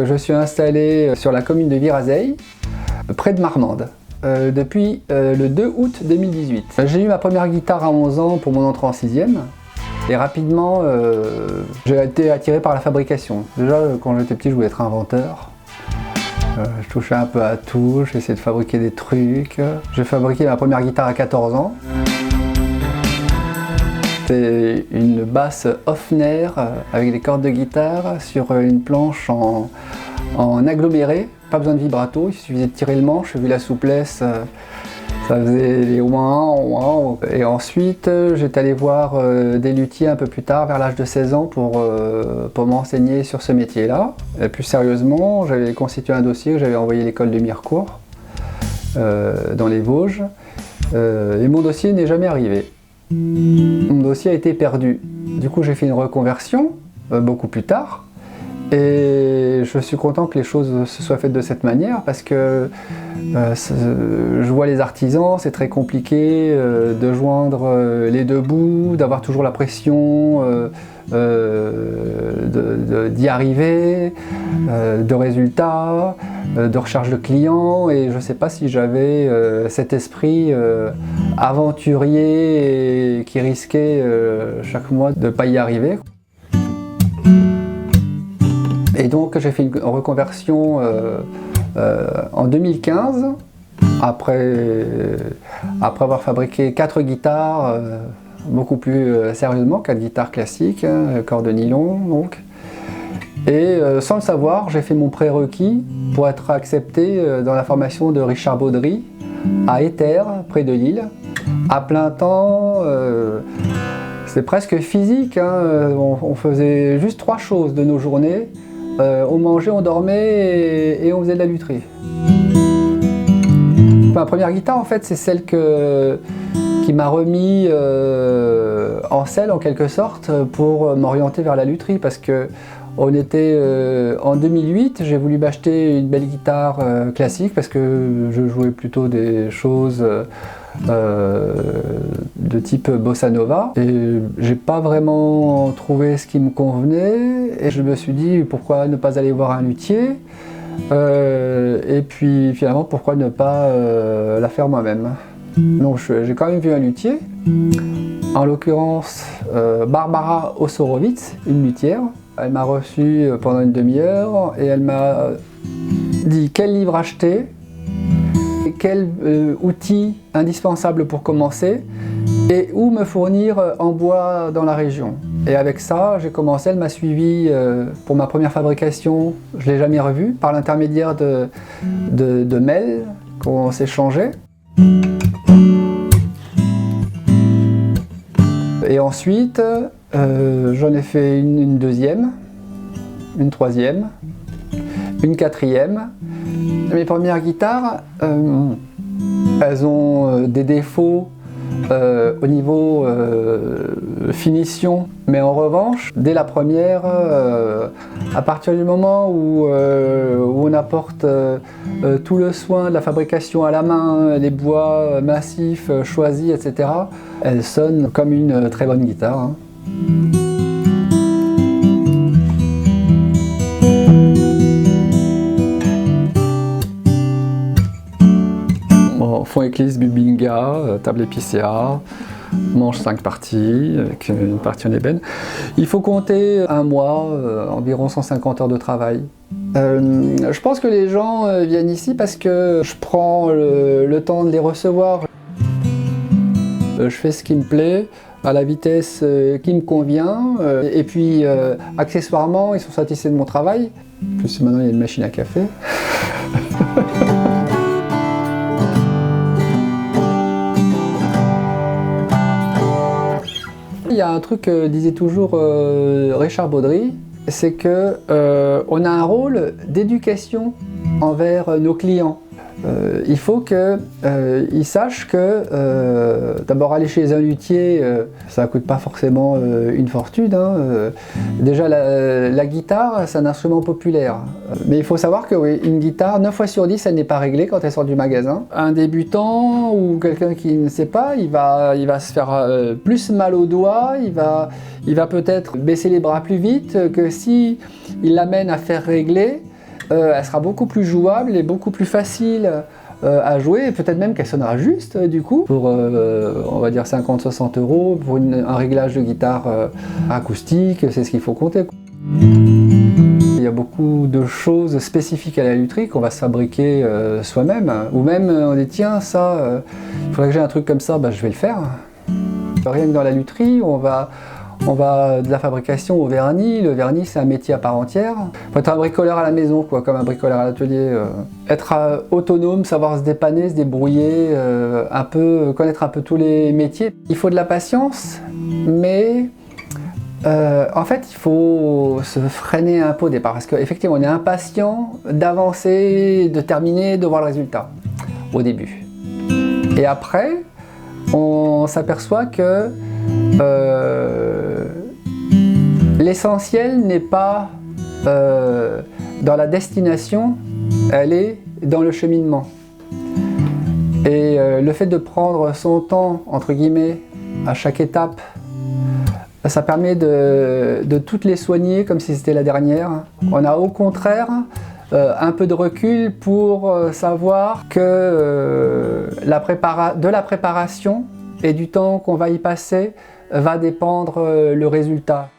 Je suis installé sur la commune de Virazeille, près de Marmande, depuis le 2 août 2018. J'ai eu ma première guitare à 11 ans pour mon entrée en 6e. Et rapidement, j'ai été attiré par la fabrication. Déjà, quand j'étais petit, je voulais être inventeur. Je touchais un peu à tout, j'essayais de fabriquer des trucs. J'ai fabriqué ma première guitare à 14 ans. C'est une basse Hofner avec des cordes de guitare sur une planche en aggloméré. Pas besoin de vibrato, il suffisait de tirer le manche, vu la souplesse. Ça faisait les ouin, ouin. Et ensuite, j'étais allé voir des luthiers un peu plus tard, vers l'âge de 16 ans, pour m'enseigner sur ce métier-là. Et plus sérieusement, j'avais constitué un dossier que j'avais envoyé à l'école de Mirecourt, dans les Vosges. Et mon dossier n'est jamais arrivé. Mon dossier a été perdu. Du coup, j'ai fait une reconversion, beaucoup plus tard. Et je suis content que les choses se soient faites de cette manière parce que je vois les artisans, c'est très compliqué de joindre les deux bouts, d'avoir toujours la pression d'y arriver, de résultats, de recherche de clients, et je ne sais pas si j'avais cet esprit aventurier et qui risquait chaque mois de ne pas y arriver. Et donc j'ai fait une reconversion en 2015, après avoir fabriqué 4 guitares, beaucoup plus sérieusement, 4 guitares classiques, corps de nylon donc. Et sans le savoir, j'ai fait mon prérequis pour être accepté dans la formation de Richard Baudry à Éther, près de Lille, à plein temps. C'est presque physique, hein. On faisait juste 3 choses de nos journées. On mangeait, on dormait et on faisait de la lutherie. Ma première guitare, en fait, c'est celle qui m'a remis en selle, en quelque sorte, pour m'orienter vers la lutherie, parce que on était en 2008, j'ai voulu m'acheter une belle guitare classique, parce que je jouais plutôt des choses de type bossa nova, et j'ai pas vraiment trouvé ce qui me convenait, et je me suis dit pourquoi ne pas aller voir un luthier, et puis finalement pourquoi ne pas la faire moi-même. Donc j'ai quand même vu un luthier, en l'occurrence Barbara Ossorowitz, une luthière. Elle m'a reçu pendant une demi-heure et elle m'a dit quel livre acheter, quel outil indispensable pour commencer et où me fournir en bois dans la région. Et avec ça, j'ai commencé, elle m'a suivi pour ma première fabrication, je ne l'ai jamais revue, par l'intermédiaire de mails qu'on s'échangeait. Et ensuite, j'en ai fait une deuxième, une troisième, une quatrième. Mes premières guitares, elles ont des défauts au niveau finition, mais en revanche, dès la première, à partir du moment où on apporte tout le soin de la fabrication à la main, les bois massifs choisis, etc., elle sonne comme une très bonne guitare, hein. Fond éclisse Bubinga, table épicéa, manche 5 parties, avec une partie en ébène. Il faut compter un mois, environ 150 heures de travail. Je pense que les gens viennent ici parce que je prends le temps de les recevoir. Je fais ce qui me plaît, à la vitesse qui me convient, et puis accessoirement, ils sont satisfaits de mon travail. En plus, maintenant, il y a une machine à café. Il y a un truc que disait toujours Richard Baudry, c'est que on a un rôle d'éducation envers nos clients. Il faut qu'ils sachent que d'abord aller chez un luthier, ça ne coûte pas forcément une fortune, hein. Déjà la guitare, c'est un instrument populaire. Mais il faut savoir que oui, une guitare, 9 fois sur 10, elle n'est pas réglée quand elle sort du magasin. Un débutant ou quelqu'un qui ne sait pas, il va se faire plus mal aux doigts, il va peut-être baisser les bras plus vite que si il l'amène à faire régler. elle sera beaucoup plus jouable et beaucoup plus facile à jouer, et peut-être même qu'elle sonnera juste du coup, pour on va dire 50-60 € pour un réglage de guitare acoustique, c'est ce qu'il faut compter. Il y a beaucoup de choses spécifiques à la lutherie qu'on va se fabriquer soi-même, ou même on dit tiens ça, il faudrait que j'ai un truc comme ça, bah, je vais le faire. Rien que dans la lutherie, on va de la fabrication au vernis. Le vernis, c'est un métier à part entière. Il faut être un bricoleur à la maison, quoi, comme un bricoleur à l'atelier. Être autonome, savoir se dépanner, se débrouiller, connaître un peu tous les métiers. Il faut de la patience, mais en fait, il faut se freiner un peu au départ, parce qu'effectivement, on est impatient d'avancer, de terminer, de voir le résultat au début. Et après, on s'aperçoit que l'essentiel n'est pas dans la destination, elle est dans le cheminement. Et le fait de prendre son temps, entre guillemets, à chaque étape, ça permet de toutes les soigner comme si c'était la dernière. On a au contraire un peu de recul pour savoir que de la préparation et du temps qu'on va y passer va dépendre le résultat.